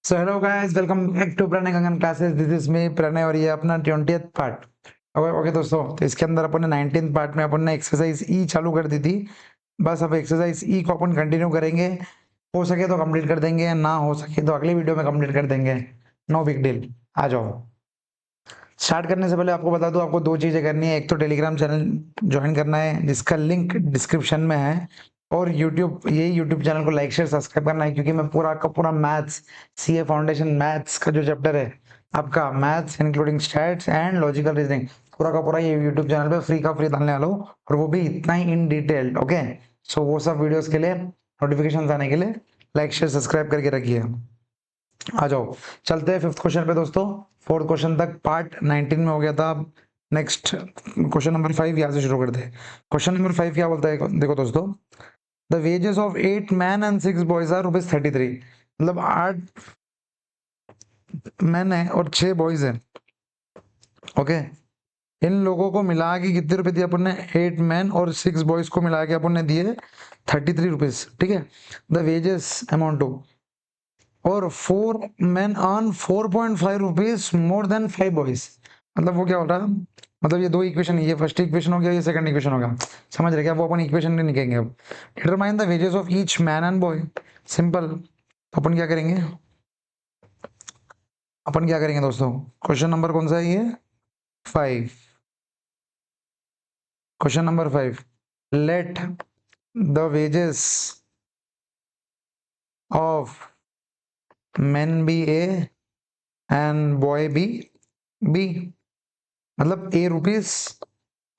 So hello guys, welcome back to Pranay Gagan classes. This is me Pranay और ये अपना 20th part. Okay दोस्तों, तो इसके अंदर अपन ने 19th पार्ट में अपन ने एक्सरसाइज ई चालू कर दी थी। बस अब एक्सरसाइज ई को अपन कंटिन्यू करेंगे। हो सके तो कंप्लीट कर देंगे, ना हो सके तो अगले वीडियो में कंप्लीट कर देंगे। No big deal. आ जाओ। स्टार्ट करने से पहले आपको बता दूं, आपको दो चीजें करनी है। एक तो टेलीग्राम चैनल ज्वाइन करना है जिसका लिंक डिस्क्रिप्शन में है, और यूट्यूब चैनल को लाइक शेयर सब्सक्राइब करना है, क्योंकि मैं पूरा का पूरा मैथ्स, सीए फाउंडेशन मैथ्स का जो चैप्टर है आपका, maths including stats and logical reasoning, पूरा का पूरा ये यूट्यूब चैनल पे फ्री का फ्री डालने वाला हूँ, और वो भी इतना ही इन डिटेल। ओके, सो वो सब वीडियोस के लिए, नोटिफिकेशन आने के लिए लाइक शेयर सब्सक्राइब करके रखिए। आ जाओ, चलते हैं फिफ्थ क्वेश्चन पे दोस्तों। फोर्थ क्वेश्चन तक पार्ट 19 में हो गया था। नेक्स्ट क्वेश्चन नंबर 5 यहाँ से शुरू करते हैं। क्वेश्चन नंबर 5 क्या बोलता है, देखो दोस्तों। The wages of 8 man and 6 boys are ₹33। मतलब 8 मैन है और 6 बॉयज है। ओके, इन लोगों को मिला के कितने रुपए दिए अपन ने? 8 मैन और 6 बॉयज को मिला के अपन ने दिए ₹33। ठीक है, द वेजेस अमाउंट टू, और 4 men on 4.5 rupees more than 5 boys. मतलब वो क्या हो रहा है? मतलब ये दो इक्वेशन, ये फर्स्ट इक्वेशन हो गया, ये सेकंड इक्वेशन हो गया। समझ रहे क्या? वो अपन इक्वेशन नहीं निकालेंगे अब। Determine the wages of each man and boy. Simple. तो अपन क्या करेंगे दोस्तों? क्वेश्चन नंबर कौन सा है ये? 5। Question number 5, let the wages of man be A and boy be B. मतलब ए रुपीस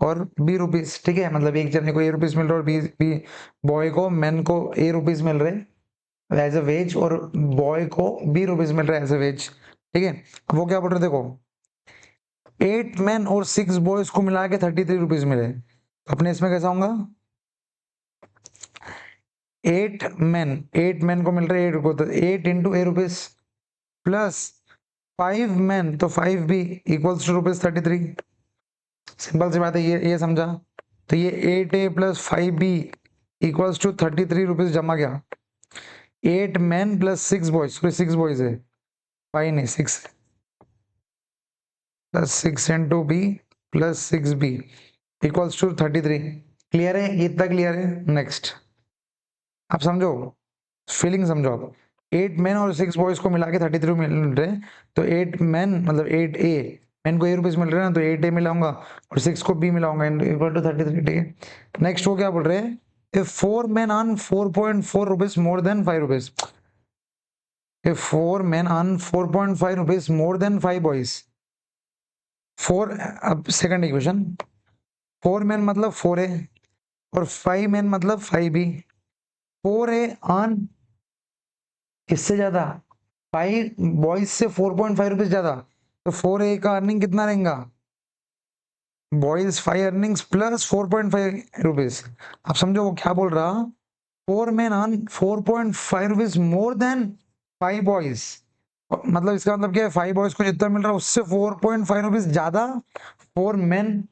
और बी रुपीस। ठीक है, मतलब एक जने को ए रुपीस मिल रहा है और बी बी बॉय को, मैन को ए रुपीस मिल रहे एज अ वेज, और बॉय को बी रुपीस मिल रहा है एज अ वेज। ठीक है, अब वो क्या बोल रहे, देखो 8 मैन और 6 बॉयज को मिला के ₹33 मिले, तो अपने इसमें कैसा होगा? 8 मैन को मिल रहे हैं 8 रुपये, तो 8 इंटू ए रुपीस प्लस 5 मैन, तो 5 भी इक्वल्स टू ₹33। सिंपल सी बात है, ये समझा? तो ये 8A plus 5B equals to ₹33 जमा गया। 8 man plus 6 boys, sorry 6 boys है, 5 नहीं 6, plus 6 into B plus 6B equals to 33। Clear है? ये इतना क्लियर है? नेक्स्ट, आप समझो, फीलिंग समझो आप। 8 मैन और 6 बॉयज को मिला के 33 मिल रहे हैं, तो 8 मैन मतलब 8A, मैन को ए रुपीज मिल रहे हैं ना, तो 8A मिलाऊंगा और 6 को बी मिलाऊंगा, इक्वल टू 33। ठीक है, नेक्स्ट वो क्या बोल रहे हैं? If 4 men earn 4.4 rupees more than 5 rupees. If 4 men earn 4.5 rupees more than 5 boys. 4, अब सेकंड इक्वेशन, 4 men मतलब 4A और 5 men मतलब 5B। 4A earn इससे ज्यादा, 5 बॉयज से 4.5 रुपीज ज्यादा, तो 4A का अर्निंग कितना रहेगा? Boys 5 earnings plus 4.5 rupees. आप समझो वो क्या बोल रहा? 4 men earn 4.5 rupees more than 5 boys. मतलब इसका मतलब क्या है? 5 बॉयज को जितना मिल रहा है उससे 4.5 रुपीज ज्यादा 4 मेन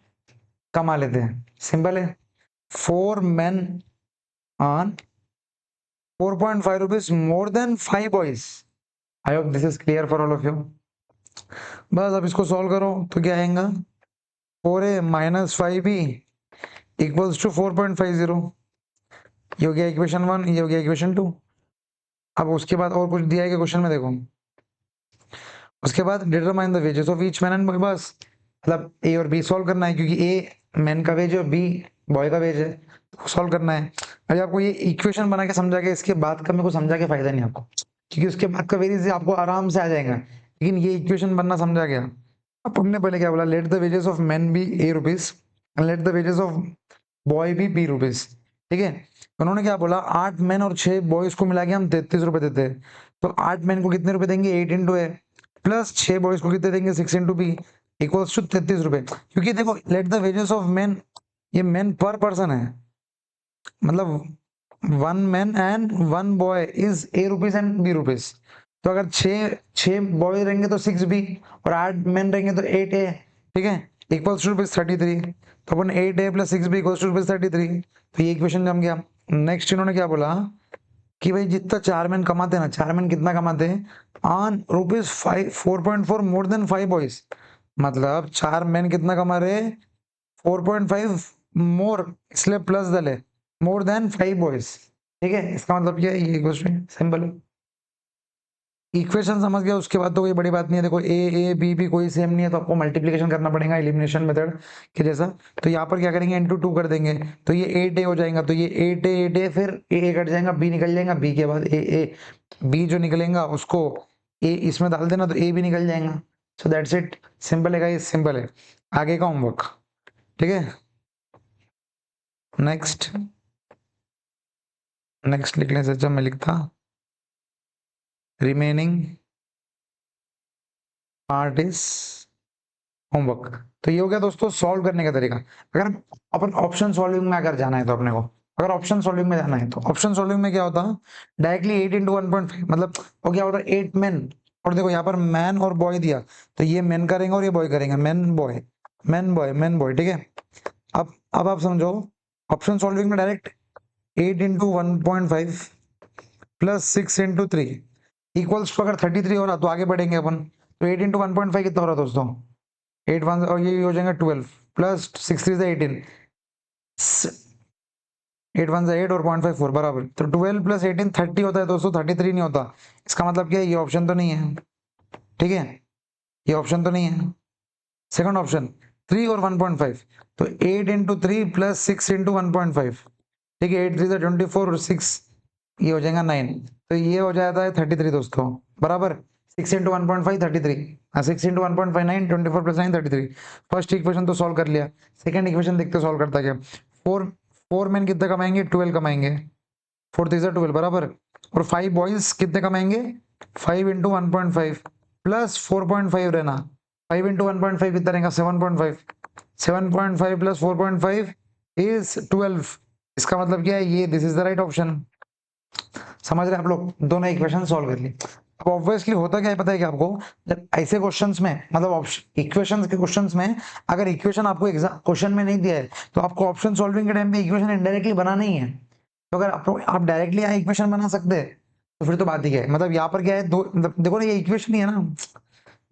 कमा लेते हैं। सिंपल है। 4 men earn 4.5 rupees more than 5 boys. I hope this is clear for all of you. बस अब इसको सॉल्व करो तो क्या आएगा? 4A minus 5B equals to 4.50। ये हो गया इक्वेशन 1, ये हो गया इक्वेशन 2। अब उसके बाद और कुछ दिया है कि क्वेश्चन में? देखो, उसके बाद determine the wages of each man and boy. बस मतलब ए और बी सॉल्व करना है, क्योंकि ए मैन का वेज है और बी बॉय का वेज है, तो सॉल्व करना है। अभी आपको ये इक्वेशन बना के समझा के, इसके बाद का मेरे को समझा के फायदा नहीं आपको, क्योंकि उसके बाद का वेरीज आपको आराम से आ जाएगा, लेकिन ये इक्वेशन बनना समझा गया। अब हमने पहले क्या बोला? Let the wages of man be A rupees and let the wages of boy be B rupees. ठीक है, उन्होंने क्या बोला? 8 मैन और 6 बॉयज को मिला के हम 33 रुपए देते हैं, तो 8 मैन को कितने रुपए देंगे? 8 इंटू ए, प्लस 6 बॉयज को कितने देंगे? 6 इंटू बी इक्वल्स टू 33 रुपए। क्योंकि देखो, let the wages of man, ये मैन पर पर्सन है, मतलब 1 man and 1 boy is A rupees and B rupees. तो अगर 6 बॉय रहेंगे तो 6B, और 8 मैन रहेंगे तो 8A। ठीक है, इक्वल्स टू ₹33। तो अपन 8A plus 6B equals to ₹33। तो ये इक्वेशन जम गया। नेक्स्ट इन्होंने क्या बोला कि भाई जितना 4 मैन कमाते हैं ना, 4 मैन कितना कमाते हैं? On rupees 4.4 more than 5 boys, मतलब 4 मैन कितना कमा रहे, 4.5 मोर, इसलिए प्लस डले, मोर देन 5 बॉयज। ठीक है, इसका मतलब क्या है, ये क्वेश्चन सिंपल है। इक्वेशन समझ गया, उसके बाद तो कोई बड़ी बात नहीं है। देखो ए बी भी कोई सेम नहीं है, तो आपको मल्टीप्लिकेशन करना पड़ेगा एलिमिनेशन मेथड के जैसा। तो यहाँ पर क्या करेंगे, इंटू 2 कर देंगे, तो ये 8a हो जाएगा, तो ये 8a फिर ए कट जाएगा, बी निकल जाएगा, बी के बाद ए बी जो निकलेगा उसको ए इसमें डाल देना, तो ए भी निकल जाएगा। सो दैट्स इट, सिंपल है गाइस, सिंपल है। आगे का होमवर्क, ठीक है। नेक्स्ट नेक्स्ट लिखने से अच्छा मैं लिखता रिमेनिंग पार्ट इज होमवर्क। तो ये हो गया दोस्तों सॉल्व करने का तरीका। अगर अपन ऑप्शन सॉल्विंग में अगर जाना है तो अपने को, अगर ऑप्शन सॉल्विंग में जाना है तो ऑप्शन सॉल्विंग में क्या होता है, डायरेक्टली 8 इंटू 1.5, मतलब वो क्या होता है 8 मैन, और देखो यहाँ पर मैन और बॉय दिया, तो ये मैन करेंगे और ये बॉय करेंगे, man boy man boy man boy, ठीक है। अब आप समझो, ऑप्शन सॉल्विंग में direct 8 into 1.5 plus 6 into 3 equals to, अगर 33 हो रहा तो आगे बढ़ेंगे अपन। तो 8 इंटू 1.5 कितना हो रहा दोस्तों, 8 1 और ये हो जाएगा 12 प्लस 6 3 से 18, 8 1 से 8 और 0.54 बराबर, तो 12 प्लस 18 30 होता है दोस्तों, 33 नहीं होता। इसका मतलब क्या है, ये ऑप्शन तो नहीं है, ठीक है, ये ऑप्शन तो नहीं है। सेकंड ऑप्शन 3 और 1.5, तो 8 इंटू 3 प्लस 6 इंटू 1.5, ठीक है, 8 3 से 24 और 6 ये हो जाएगा 9, तो ये हो जाता है 33 दोस्तों, बराबर। 6 into 1.5 33, 6 into 1.5 9, 24 plus 9 33। First equation तो सॉल्व कर लिया, सेकंड इक्वेशन देखते सॉल्व करता क्या। 4 4 मैन कितने कमाएंगे, 12 कमाएंगे, 4 3 से 12 बराबर, और 5 बॉयज कितने कमाएंगे, 5 इंटू 1.5 प्लस 4.5 रहना, 5 इंटू 1.5 कितना रहेगा 7.5, 7.5 प्लस 4.5 इज 12। इसका मतलब क्या है, ये this is the right option. समझ रहे हैं आप लोग, दोनों इक्वेशन सॉल्व कर ली। अब ऑब्वियसली होता क्या है पता है क्या आपको, जब ऐसे क्वेश्चंस में, मतलब इक्वेशंस के क्वेश्चंस में, अगर इक्वेशन आपको एग्जाम क्वेश्चन में नहीं दिया है, तो आपको ऑप्शन सॉल्विंग के टाइम पे इक्वेशन इनडायरेक्टली बनाना ही है। तो अगर आप डायरेक्टली यहाँ इक्वेशन बना सकते हैं, तो फिर तो बात ही क्या है, मतलब यहाँ पर क्या है, दो मतलब देखो ना, ये इक्वेशन ही है ना,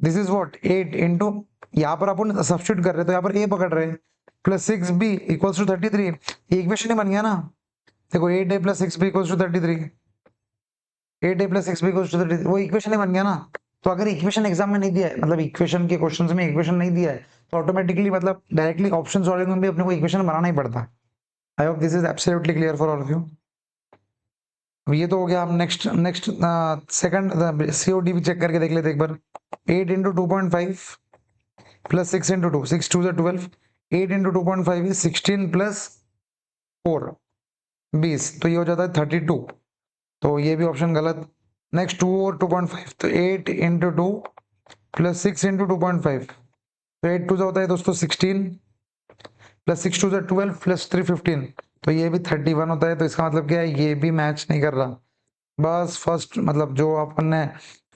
दिस इज व्हाट 8 इंटू, यहाँ पर अपन सब्स्टिट्यूट कर रहे हैं, तो यहाँ पर ए पकड़ रहे हैं, प्लस 6b इक्वल्स टू 33, ये इक्वेशन ही बन गया ना। देखो 8a plus 6b equals to 33, 8a plus 6b equals to 33, वो इक्वेशन ही बन गया ना। तो अगर इक्वेशन एग्जाम में नहीं दिया है, मतलब इक्वेशन के क्वेश्चंस में इक्वेशन नहीं दिया है, तो ऑटोमेटिकली मतलब डायरेक्टली ऑप्शन सॉल्विंग में भी अपने को इक्वेशन बनाना ही पड़ता है। आई hope this is absolutely clear for all of you. अब ये तो हो गया, हम नेक्स्ट नेक्स्ट सेकंड सीओडी भी चेक करके देख लेते एक बार। 8 इंटू 2.5 प्लस 6 इंटू 2, 6 2 से 12, 8 इंटू 2.5 इज 16 प्लस 4 20, तो ये हो जाता है 32, तो ये भी ऑप्शन गलत। नेक्स्ट 2 और 2.5, तो 8 इंटू 2 प्लस 6 इंटू 2.5, तो 8 2 से होता है दोस्तों 16 प्लस 6 2 से 12 प्लस 3 15, तो ये भी 31 होता है। तो इसका मतलब क्या है, ये भी मैच नहीं कर रहा, बस फर्स्ट मतलब जो अपन ने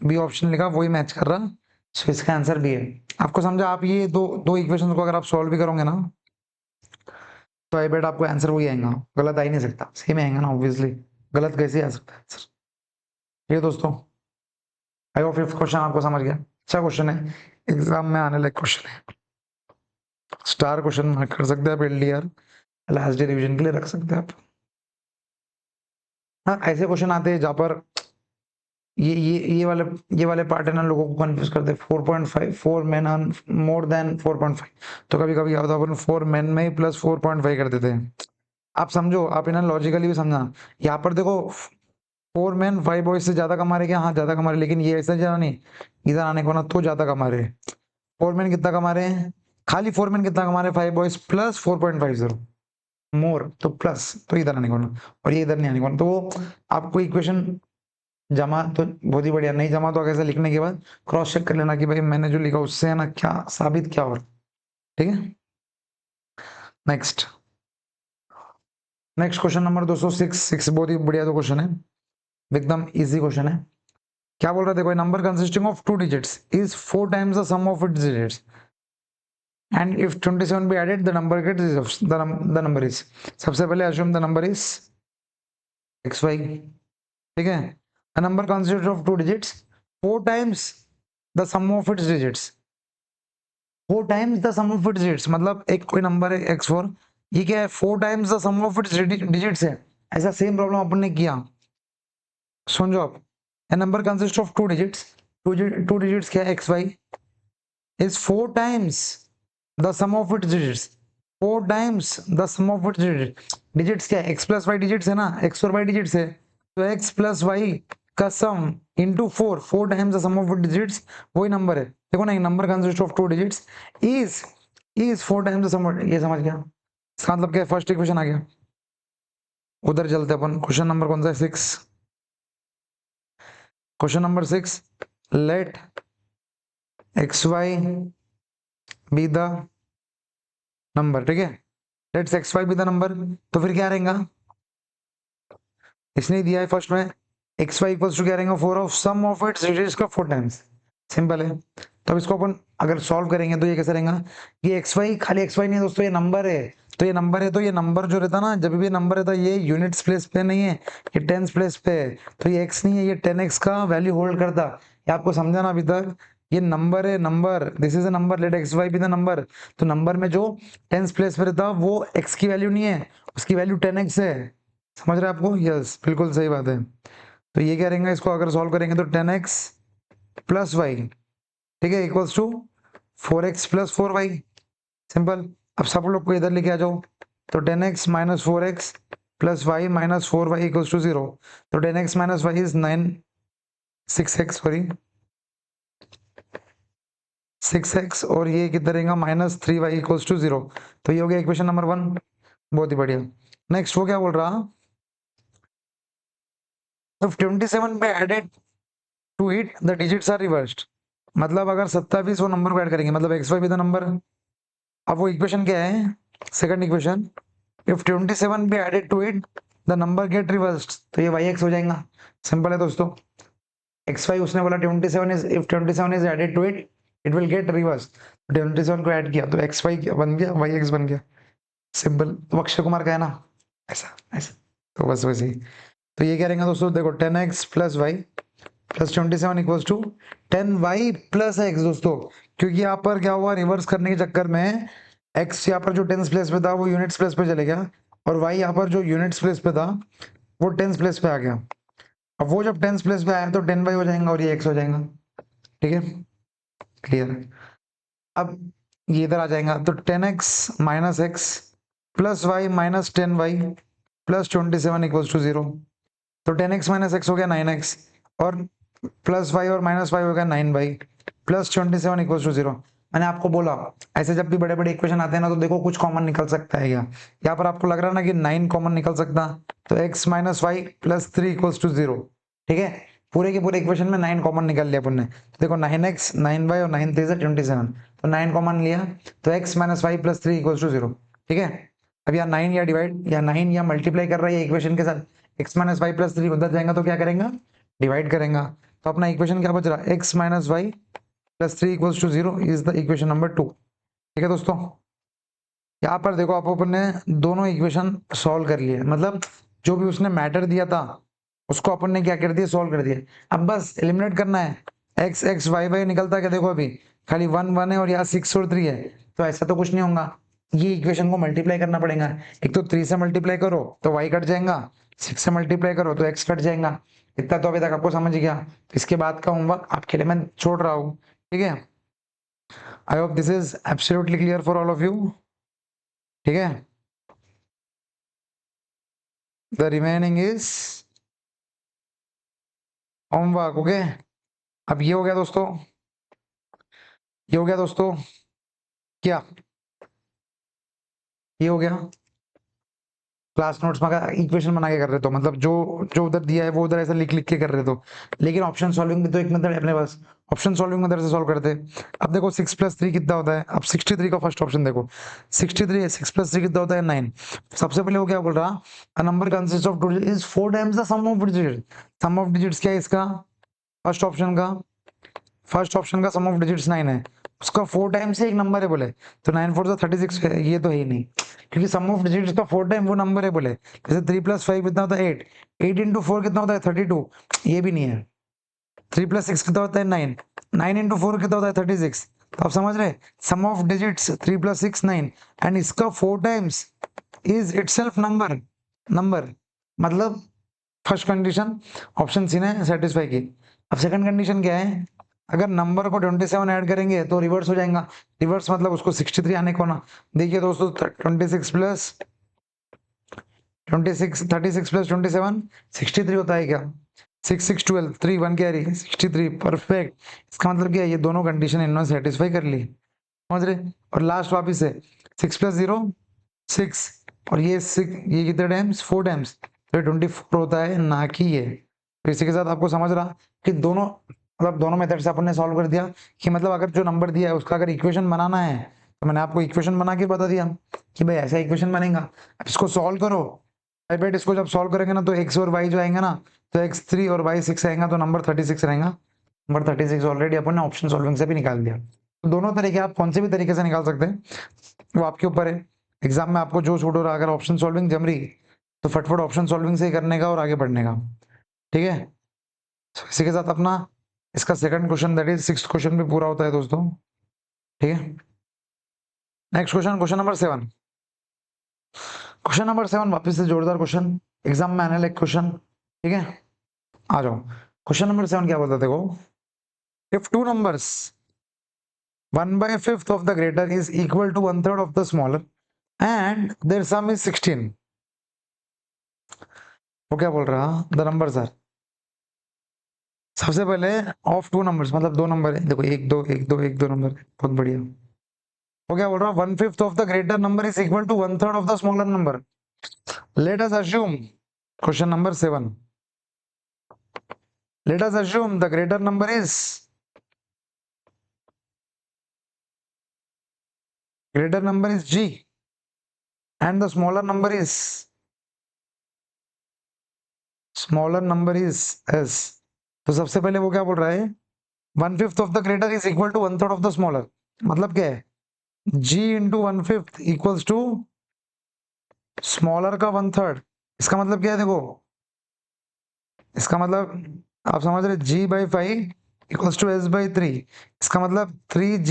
बी ऑप्शन लिखा वही मैच कर रहा। सो इसका आंसर बी है। आपको समझा, आप ये दो दो इक्वेशन को अगर आप सॉल्व भी करोगे ना, तो आई बेट आपको आंसर वही आएगा, गलत आ ही नहीं सकता, सेम आएगा ना ऑब्वियसली, गलत कैसे आ सकता है आंसर। ये दोस्तों, आई होप फिफ्थ क्वेश्चन आपको समझ गया, अच्छा क्वेश्चन है, एग्जाम में आने लायक क्वेश्चन है, स्टार क्वेश्चन मार्क कर सकते हैं आप, एलडीआर लास्ट डे रिवीजन के लिए रख सकते हैं आप। हाँ, ऐसे क्वेश्चन आते हैं जहाँ पर ये वाले पार्ट है ना, लोगों को कंफ्यूज करते हैं। 4.5 4 मैन ऑन मोर देन 4.5, तो कभी कभी क्या होता है, अपन 4 मैन में ही प्लस 4.5 कर देते हैं। आप समझो, आप इन्हें लॉजिकली भी समझना। यहाँ पर देखो 4 मैन 5 बॉयज से ज्यादा कमा रहे क्या, हाँ ज्यादा कमा रहे, लेकिन ये ऐसा ज्यादा नहीं, इधर आने को ना तो ज्यादा कमा रहे। 4 मैन कितना कमा रहे हैं, खाली 4 मैन कितना कमा रहे हैं, 5 बॉयज प्लस 4.50 मोर, तो प्लस, तो इधर आने को ना, और ये इधर नहीं आने को ना, तो आपको इक्वेशन जमा तो बहुत ही बढ़िया, नहीं जमा तो कैसे लिखने के बाद क्रॉस चेक कर लेना कि भाई मैंने जो लिखा उससे है ना क्या साबित क्या हो रहा, ठीक है। नेक्स्ट नेक्स्ट क्वेश्चन नंबर 206, बहुत ही बढ़िया तो क्वेश्चन है, एकदम इजी क्वेश्चन है। क्या बोल रहा है देखो, number consisting of 2 digits is 4 times the sum of its digits and if 27 be added the number gets the number is, सबसे पहले assume the number is xy, ठीक है। A number consists of 2 digits 4 times the sum of its digits, 4 times the sum of its digits, मतलब एक कोई number है x4, ये क्या है 4 times the sum of its digits है। ऐसा सेम प्रॉब्लम अपन ने किया, सुन जो आप, a number consists of 2 digits, 2 digits क्या है xy is 4 times the sum of its digits, 4 times the sum of its digits, digits क्या है x plus y digits है ना, x और y digits है, तो x plus y का सम into 4, 4 times the sum of its digits वही number है। देखो ना, number consist of 2 digits is 4 times the sum of, ये समझ गया, इसका मतलब क्या है, फर्स्ट इक्वेशन आ गया। उधर चलते अपन, क्वेश्चन नंबर कौन सा है, 6, question number 6, let xy be the number, ठीक है, let's xy be the number, तो फिर क्या रहेगा, इसने दिया है फर्स्ट में xy इक्वल्स टू क्या रहेगा, 4 of sum of its digits का 4 टाइम्स, सिंपल है। तो अब इसको अपन अगर सॉल्व करेंगे तो ये कैसे रहेगा, ये xy खाली xy नहीं है दोस्तों, ये नंबर है, तो ये नंबर है, तो ये नंबर जो रहता ना, जब भी नंबर रहता ये यूनिट्स प्लेस पे नहीं है, ये टेंस प्लेस पे है, तो ये x नहीं है, ये 10x का वैल्यू होल्ड करता। ये आपको समझाना अभी तक, ये नंबर है, number, this is a number, let xy be the number, तो नंबर में जो टेंस प्लेस पे रहता वो x की वैल्यू नहीं है, उसकी वैल्यू 10x है, समझ रहे हैं आपको, यस बिल्कुल सही बात है। तो ये क्या रहेगा, इसको अगर सॉल्व करेंगे तो 10x प्लस वाई, ठीक है, equals to 4x plus 4y, simple. अब सब लोग को इधर लेके आ जाओ, तो 10x माइनस 4x प्लस Y minus 4y equals to 0, तो 10x minus Y is 6x, sorry 6x, और ये किधर रहेगा, माइनस 3y इक्वल्स टू 0, तो ये हो गया इक्वेशन नंबर 1, बहुत ही बढ़िया। नेक्स्ट वो क्या बोल रहा, if 27 be added to it the digits are reversed, मतलब अगर 27 वो नंबर को ऐड करेंगे, मतलब एक्स वाई विद नंबर। अब वो इक्वेशन क्या है, second equation, if 27 be added to it the number get reversed, तो ये वाई एक्स हो जाएगा, सिंपल है दोस्तों। एक्स वाई उसने बोला 27 is, if 27 is added to it it will get reverse, 27 को ऐड किया तो एक्स वाई बन गया, वाई एक्स बन गया, सिंपल। तो अक्षय कुमार का है ना, ऐसा ऐसा, तो बस वैसे ही। तो ये क्या रहेगा दोस्तों, देखो 10x plus Y plus 27 equals to 10y plus X दोस्तों, क्योंकि यहाँ पर क्या हुआ, रिवर्स करने के चक्कर में x यहाँ पर जो टेंस प्लेस पे था वो यूनिट्स प्लेस पे चले गया, और y यहाँ पर जो यूनिट्स प्लेस पे था वो टेंस प्लेस पे आ गया। अब वो जब टेंस प्लेस पे आया तो 10y हो जाएगा और ये x हो जाएगा, ठीक है, क्लियर। अब ये इधर आ जाएगा, तो 10x minus X plus Y minus 10y plus 27 equals to 0, तो 10x माइनस एक्स हो गया 9x, और प्लस वाई और माइनस वाई हो गया 9y प्लस 27 इक्वल्स टू 0। मैंने आपको बोला ऐसे जब भी बड़े बड़े इक्वेशन आते हैं ना, तो देखो कुछ कॉमन निकल सकता है क्या, यहाँ पर आपको लग रहा है ना कि 9 कॉमन निकल सकता, तो x minus Y plus 3 equals to 0, ठीक है, पूरे के पूरे इक्वेशन में 9 कॉमन निकल लिया अपन ने, तो देखो 9x 9y और 9 3 27, तो 9 कॉमन लिया, तो x minus Y plus 3 equals to 0, ठीक है। अब यहाँ 9 या डिवाइड या 9 या मल्टीप्लाई कर रहा है इक्वेशन के साथ, x माइनस वाई प्लस 3 उधर जाएगा तो क्या करेगा, डिवाइड करेगा, तो अपना इक्वेशन क्या बच रहा है, x minus Y plus 3 equals to 0 is the equation number 2, ठीक है दोस्तों। यहाँ पर देखो आप अपन ने दोनों इक्वेशन सॉल्व कर लिए, मतलब जो भी उसने मैटर दिया था उसको अपन ने क्या कर दिया, सॉल्व कर दिया। अब बस एलिमिनेट करना है, x x y y निकलता है क्या, देखो अभी खाली 1 1 है और यहाँ 6 और 3 है, तो ऐसा तो कुछ नहीं होगा, ये इक्वेशन को मल्टीप्लाई करना पड़ेगा। एक तो 3 से मल्टीप्लाई करो तो y कट जाएगा, 6 से मल्टीप्लाई करो तो x कट जाएगा, इतना तो अभी तक आपको समझ गया। इसके बाद का होमवर्क आपके लिए मैं छोड़ रहा हूँ, ठीक है। आई hope this is absolutely clear for all of you, ठीक है। The remaining is homework, okay. अब ये हो गया दोस्तों, ये हो गया दोस्तों, क्या ये हो गया, क्लास नोट्स में अगर इक्वेशन बना के कर रहे तो, मतलब जो जो उधर दिया है वो उधर ऐसा लिख लिख के कर रहे तो, लेकिन ऑप्शन सॉल्विंग भी तो एक मेथड है अपने पास, ऑप्शन सॉल्विंग मेथड से सॉल्व करते हैं। अब देखो 6 प्लस 3 कितना होता है, अब 63 का फर्स्ट ऑप्शन देखो, 63 है, 6 प्लस 3 कितना होता है 9। सबसे पहले वो क्या बोल रहा, a number consist of two is 4 times the sum of digit, sum of digits क्या है इसका, फर्स्ट ऑप्शन का, फर्स्ट ऑप्शन का सम ऑफ डिजिट्स 9 है, उसका 4 टाइम्स से एक नंबर है बोले, तो 9 4 36 है, ये तो है ही नहीं, क्योंकि सम ऑफ डिजिट्स का 4 टाइम वो नंबर है बोले, जैसे 3 प्लस 5 कितना होता है 8, 8 इंटू 4 कितना होता है 32, ये भी नहीं है, 3 + 6 कितना होता है 9, 9 × 4 कितना होता है 36। तो आप समझ रहे, सम ऑफ डिजिट्स 3 + 6 9 एंड इसका 4 times is itself number. Number मतलब फर्स्ट कंडीशन ऑप्शन सी ने सेटिस्फाई की। अब सेकंड कंडीशन क्या है, अगर नंबर को 27 ऐड करेंगे तो रिवर्स हो जाएगा। रिवर्स मतलब उसको 63 आने को ना। देखिए दोस्तों 26 प्लस 26 36 प्लस 27 63 होता है क्या? 6 6 12 3 1 कैरी 63 परफेक्ट। इसका मतलब क्या है, ये दोनों कंडीशन इन्होंने सेटिस्फाई कर ली, समझ रहे। और लास्ट वापिस से 6 + 0 6 और ये 6 ये कितने टाइम्स 4 टाइम्स, तो 24 होता है ना कि ये। तो इसी के साथ आपको समझ रहा कि दोनों मतलब दोनों मेथड से अपन ने सॉल्व कर दिया कि मतलब अगर जो नंबर दिया है उसका अगर इक्वेशन बनाना है तो मैंने आपको इक्वेशन बना के बता दिया कि भाई ऐसा इक्वेशन बनेगा। अब इसको सॉल्व करो, आई बेट इसको जब सॉल्व करेंगे ना तो x और y जो आएंगे ना, तो x3 और y6 आएगा तो नंबर 36 रहेगा। नंबर 36 ऑलरेडी अपन ने ऑप्शन सॉल्विंग से भी निकाल दिया। तो दोनों तरीके आप कौन से भी तरीके से निकाल सकते हैं, वो आपके ऊपर है। एग्जाम में आपको जो सूट हो रहा है, अगर ऑप्शन सॉल्विंग जम रही तो फटफट ऑप्शन सॉल्विंग से ही करने का और आगे बढ़ने का, ठीक है। तो इसी के साथ अपना इसका second question that is 6th question भी पूरा होता है दोस्तों, ठीक है। Next question, question number 7। Question number 7 वापस से जोरदार क्वेश्चन, एग्जाम में आने लायक क्वेश्चन, ठीक है। आ जाओ, क्वेश्चन नंबर 7 क्या बोलता है देखो, if two numbers 1/5 of the greater is equal to 1/3 of the smaller and their sum is 16। वो क्या बोल रहा, द नंबर्स आर, सबसे पहले ऑफ टू नंबर्स मतलब दो नंबर है, देखो 1 2 1 2 1 2 नंबर है, बहुत बढ़िया। वो क्या बोल रहा है 1/5 of the greater number is equal to 1/3 of the smaller number। Let us assume, question number 7, let us assume the greater number is G and the smaller number is S। तो सबसे पहले वो क्या बोल रहा है 1/5 of the greater is equal to 1/3 of the smaller. मतलब क्या है, G into 1/5 equals to smaller का 1/3। इसका मतलब क्या है देखो, इसका मतलब आप समझ रहे G/5 इक्वल्स टू S/3। इसका मतलब 3G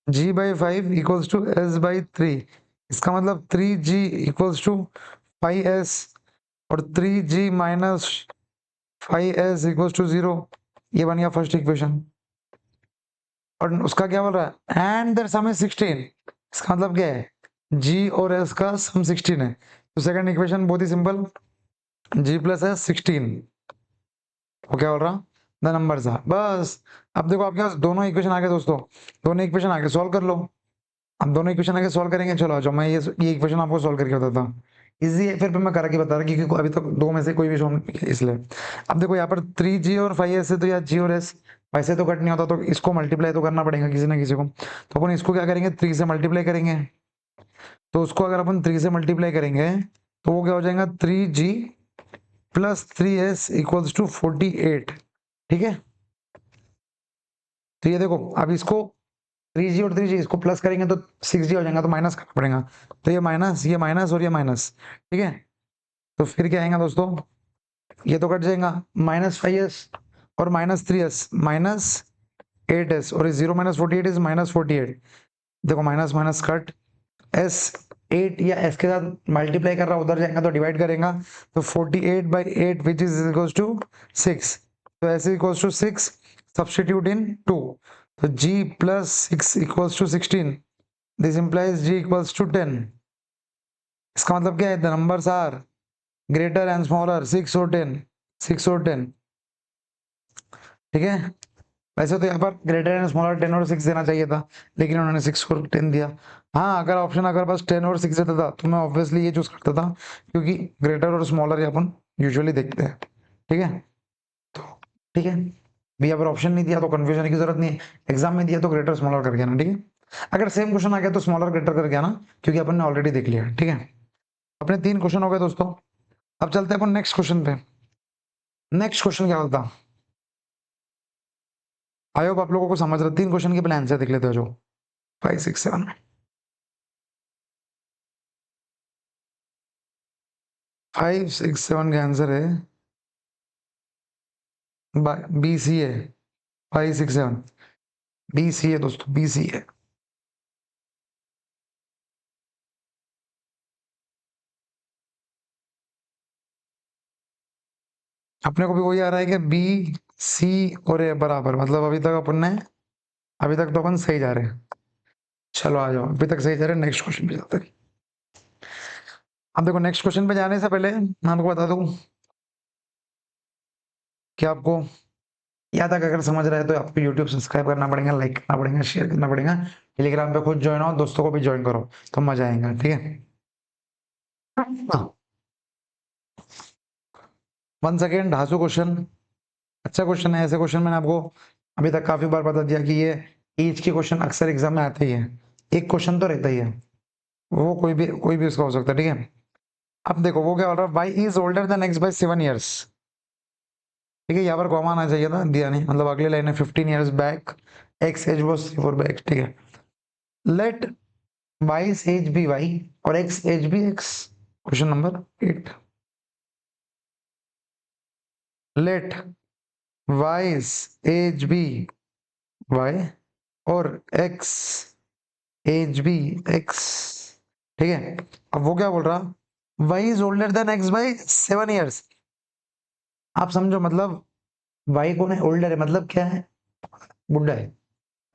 G/5 equals to S/3। इसका मतलब 3G इक्वल्स टू 5S और 3G minus 5S equals to 0। ये बन गया फर्स्ट इक्वेशन। और उसका क्या बोल रहा है एंड देयर सम इज 16। इसका मतलब क्या है G और S का सम 16 है। तो सेकंड इक्वेशन बहुत ही सिंपल, G + S 16। वो क्या बोल रहा द नंबर्स आर, बस। अब देखो आपके पास दोनों इक्वेशन आ गए दोस्तों, दोनों इक्वेशन आगे सॉल्व कर लो। अब दोनों इक्वेशन आगे सॉल्व करेंगे, चलो आ जाओ, मैं ये इक्वेशन आपको सॉल्व करके बताता हूँ। इजी है, फिर मैं करा के बता रहा क्योंकि अभी तक दो में से कोई भी सॉल्व इसलिए। अब देखो यहाँ पर 3G और 5S है तो यार G और S वैसे तो कट नहीं होता, तो इसको मल्टीप्लाई तो करना पड़ेगा किसी ना किसी को। तो अपन इसको क्या करेंगे 3 से मल्टीप्लाई करेंगे। तो उसको अगर अपन 3 से मल्टीप्लाई करेंगे तो वो क्या हो जाएगा 3G + 3S इक्वल्स टू 48, ठीक है। तो ये देखो अब इसको 3G और 3G इसको प्लस करेंगे तो 6G हो जाएगा, तो माइनस करना पड़ेगा। तो ये माइनस और ये माइनस, ठीक है। तो फिर क्या आएगा दोस्तों, ये तो कट जाएगा -5S और -3S -8S और 0 - 48 इज -48। देखो माइनस माइनस कट, S 8 या S के साथ मल्टीप्लाई कर रहा उधर जाएगा तो डिवाइड करेगा, तो 48/8 विच इज इक्वल्स टू 6। तो S equals to 6 substitute in 2, तो G + 6 equals to 16। This implies G equals to 10। इसका मतलब क्या है the numbers are greater and smaller 6 और 10, 6 और 10, ठीक है। वैसे तो यहाँ पर ग्रेटर एंड स्मॉलर 10 और 6 देना चाहिए था, लेकिन उन्होंने 6 और 10 दिया। हाँ अगर ऑप्शन अगर बस 10 और 6 देता था तो मैं ऑब्वियसली ये चूज करता था, क्योंकि ग्रेटर और स्मॉलर अपन यूजुअली देखते हैं, ठीक है। तो ठीक है, भी अगर ऑप्शन नहीं दिया तो कंफ्यूजन की जरूरत नहीं है, एग्जाम में दिया तो ग्रेटर स्मॉलर करके आना, ठीक है। अगर सेम क्वेश्चन आ गया तो स्मॉलर ग्रेटर करके आना, क्योंकि अपन ने ऑलरेडी देख लिया, ठीक है। अपने 3 क्वेश्चन हो गए दोस्तों। अब चलते हैं अपन नेक्स्ट क्वेश्चन पे। नेक्स्ट क्वेश्चन क्या होता, आई होप आप लोगों को समझ रहा, 3 क्वेश्चन के पहले आंसर देख लेते हो जो 5 6 7। 5 6 7 का आंसर है बी सी है 567 बी सी है दोस्तों, बी सी है। अपने को भी वही आ रहा है कि बी सी और ए बराबर, मतलब अभी तक तो अपन सही जा रहे हैं। चलो आ जाओ, अभी तक सही जा रहे हैं, नेक्स्ट क्वेश्चन पे जाते हैं। अब देखो नेक्स्ट क्वेश्चन पे जाने से पहले मैं आपको बता दूं कि आपको यहाँ तक अगर समझ रहा है तो आपको यूट्यूब सब्सक्राइब करना पड़ेगा, लाइक करना पड़ेगा, शेयर करना पड़ेगा। टेलीग्राम पे खुद ज्वाइन हो, दोस्तों को भी ज्वाइन करो तो मजा आएगा, ठीक है। वन सेकेंड, धांसू क्वेश्चन, अच्छा क्वेश्चन है। ऐसे क्वेश्चन मैंने आपको अभी तक काफी बार बता दिया कि ये ईच के क्वेश्चन अक्सर एग्जाम में आते ही है। एक क्वेश्चन तो रहता ही है, वो कोई भी उसका हो सकता है, ठीक है। अब देखो वो क्या बोल रहा है, Y is older than X by 7 years। ठीक है, यहाँ पर कॉमा आना चाहिए था, दिया नहीं, मतलब अगली लाइन है 15 years back X age was 4 back, ठीक है। Let Y's age be Y और X age be X. Question number 8, let Y's age be Y और एक्स एज बी एक्स, ठीक है। अब वो क्या बोल रहा, Y is older than X by 7 years। आप समझो, मतलब वाई कौन है, ओल्डर है, मतलब क्या है, बुढ़ा है।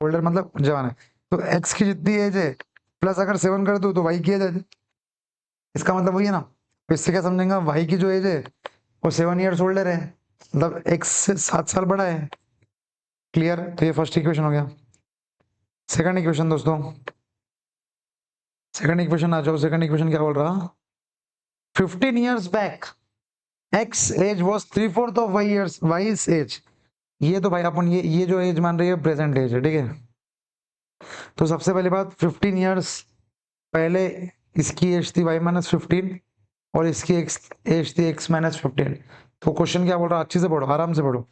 ओल्डर मतलब जवान है, तो एक्स की जितनी एज है प्लस अगर 7 कर दो तो वाई की एज है, इसका मतलब वही है ना। तो इससे क्या समझेंगे, वाई की जो एज है वो 7 years ओल्डर है, मतलब एक्स से 7 साल बड़ा है। क्लियर, तो ये फर्स्ट इक्वेशन हो गया। सेकंड इक्वेशन दोस्तों, सेकंड इक्वेशन आ जाओ। सेकंड इक्वेशन क्या बोल रहा, 15 years back X age was 3/4 of Y years Y's age. ये तो भाई अपन ये जो एज मान रही है प्रेजेंट एज है, ठीक है। तो सबसे पहली बात, 15 years पहले इसकी एज थी y-15 और इसकी एज थी x-15। तो क्वेश्चन क्या बोल रहा है, अच्छे से पढ़ो, आराम से पढ़ो।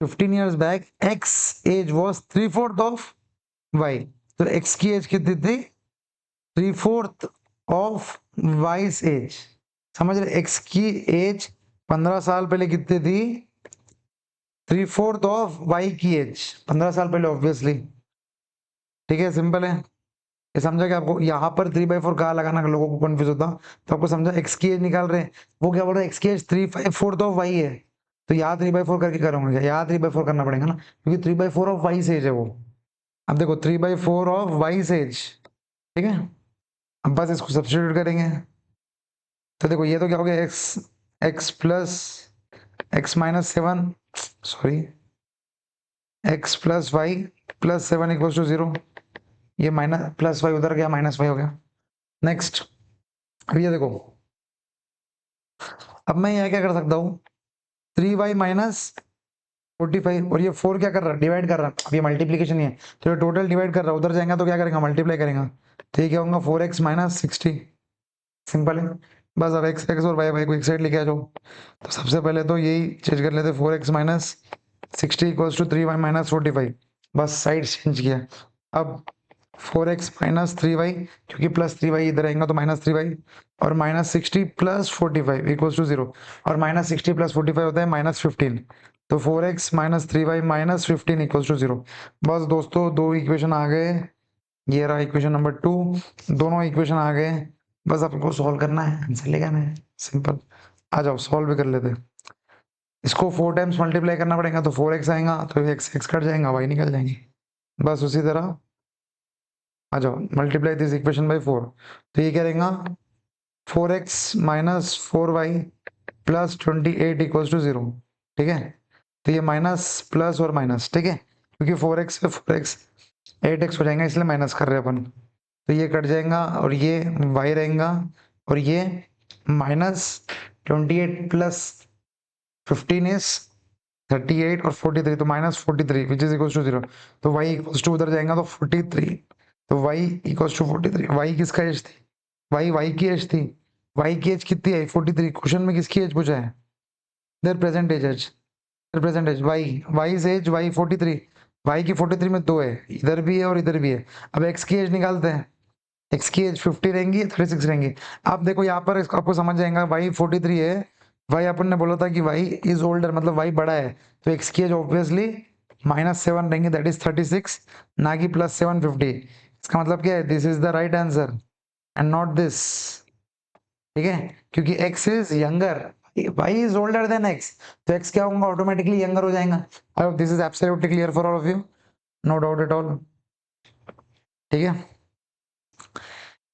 15 years back x age was 3/4 of y, तो x की एज कितनी थी, 3/4 ऑफ वाई's एज। समझ रहे, x की एज 15 साल पहले कितनी थी, 3/4 ऑफ y की एज 15 साल पहले, ऑब्वियसली। ठीक है, सिंपल है। ये समझा कि आपको यहाँ पर 3/4 कहाँ लगाना, लोगों को कंफ्यूज होता, तो आपको समझा एक्स की एज निकाल रहे हैं। वो क्या बोल रहे हैं, एक्स की एज 3/4 ऑफ वाई है, तो यहाँ 3/4 करके करूंगा, यहाँ 3/4 करना पड़ेगा ना, क्योंकि 3/4 ऑफ वाई एज है वो। अब देखो 3/4 ऑफ वाई एज, ठीक है। अब बस इसको सब्स्टिट्यूट करेंगे, तो देखो ये तो क्या हो गया, X X plus x-7, sorry X plus Y plus 7 equal to 0। ये माइनस प्लस वाई उधर गया, माइनस वाई हो गया। नेक्स्ट, अब ये देखो, अब मैं यहाँ क्या कर सकता हूँ, 3y-45, और ये 4 क्या कर रहा है, डिवाइड कर रहा है। अब ये मल्टीप्लीकेशन ही है, तो ये टोटल डिवाइड कर रहा है, उधर जाएगा तो क्या करेगा, मल्टीप्लाई करेगा। तो ये क्या होगा, 4x-60। सिंपल है, बस अब एक्स एक्स और वाई वाई को एक साइड लेके आ जाओ। तो सबसे पहले तो यही चेंज कर लेते, 4x-60 इक्वल्स टू 3y-45। बस साइड चेंज किया। अब 4x-3y, क्योंकि +3y इधर आएगा तो -3y, और -60 + 45 इक्वल्स टू 0, और -60 + 45 होता है -15। तो 4x-3y -15 इक्वल्स टू 0। बस दोस्तों, दो इक्वेशन आ गए, ये रहा इक्वेशन नंबर 2, दोनों इक्वेशन आ गए। बस आपको सॉल्व करना है, आंसर लेके आना है, सिंपल। आ जाओ सॉल्व भी कर लेते हैं। इसको 4 टाइम्स मल्टीप्लाई करना पड़ेगा, तो 4x आएगा, तो x x कट जाएगा, y निकल जाएंगे। बस उसी तरह आ जाओ, मल्टीप्लाई दिस इक्वेशन बाय 4, तो ये क्या रहेगा, 4x-4y प्लस 28 इक्वल्स टू 0। ठीक है, तो ये माइनस प्लस और माइनस, ठीक है, क्योंकि 4x पे 4x 8x हो जाएगा, इसलिए माइनस कर रहे हैं अपन। तो ये कट जाएगा और ये y रहेगा, और ये -28 प्लस 15 इज 38 और 43, तो -43 विच इज इक्वल टू 0। तो y इक्वल्स टू उधर जाएगा तो 43, तो y इक्वल्स टू 43। y किसका एज थी, y की एज थी। y की एज कितनी है, 43। क्वेश्चन में किसकी एज पूछा है, their present age, their present age y age y 43, y की 43 में 2 है, इधर भी है और इधर भी है। अब x की एज निकालते हैं, x की एज 50 रहेंगी, 36 रहेंगी। अब देखो यहाँ पर इसको आपको समझ जाएगा, y 43 है, y अपन ने बोला था कि y इज ओल्डर, मतलब y बड़ा है, तो x की एज ऑब्वियसली -7 रहेंगे, दैट इज 36, ना कि +750। इसका मतलब क्या है, this is the right answer and not this, ठीक है, क्योंकि x is younger, y is older than x, तो x क्या होगा, ऑटोमेटिकली यंगर हो जाएगा। I hope this is absolutely clear for all of you, no doubt at all, ठीक है।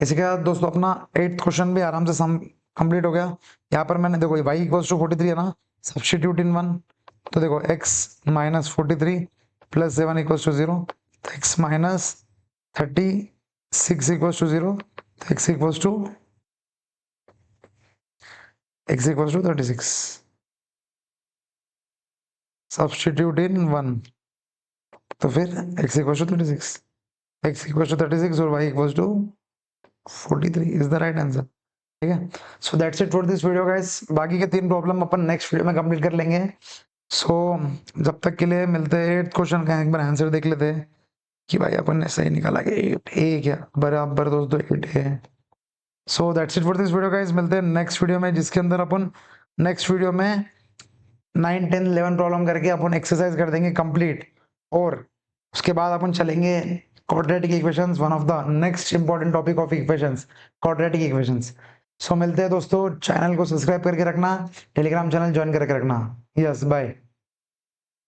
इसी के बाद दोस्तों अपना 8th क्वेश्चन भी आराम से सम कंप्लीट हो गया। यहाँ पर मैंने देखो y इक्वल्स टू 43 है ना, सब्स्टिट्यूट इन 1, तो देखो x minus 43 plus 7 equals to 0, तो x माइनस 36 इक्वल्स टू 0, तो x equals to 36, substitute in 1, तो फिर x equals to 36, x equals to 36 और y equals to 43 is the right answer, ठीक है। So that's it for this video guys, बाकी के 3 problem अपन नेक्स्ट वीडियो में कंप्लीट कर लेंगे। सो जब तक के लिए मिलते हैं 8th क्वेश्चन का एक बार आंसर देख लेते हैं कि भाई अपन ने सही निकाला कि 8 ए क्या बराबर दोस्तों 8 है। So that's it for this video guys, मिलते हैं नेक्स्ट वीडियो में, जिसके अंदर अपन नेक्स्ट वीडियो में 9 10 11 प्रॉब्लम करके अपन एक्सरसाइज कर देंगे कंप्लीट, और उसके बाद अपन चलेंगे quadratic equations, one of the next important topic of equations, quadratic equations. So मिलते हैं दोस्तों, चैनल को सब्सक्राइब करके रखना, टेलीग्राम चैनल ज्वाइन करके रखना। Yes bye.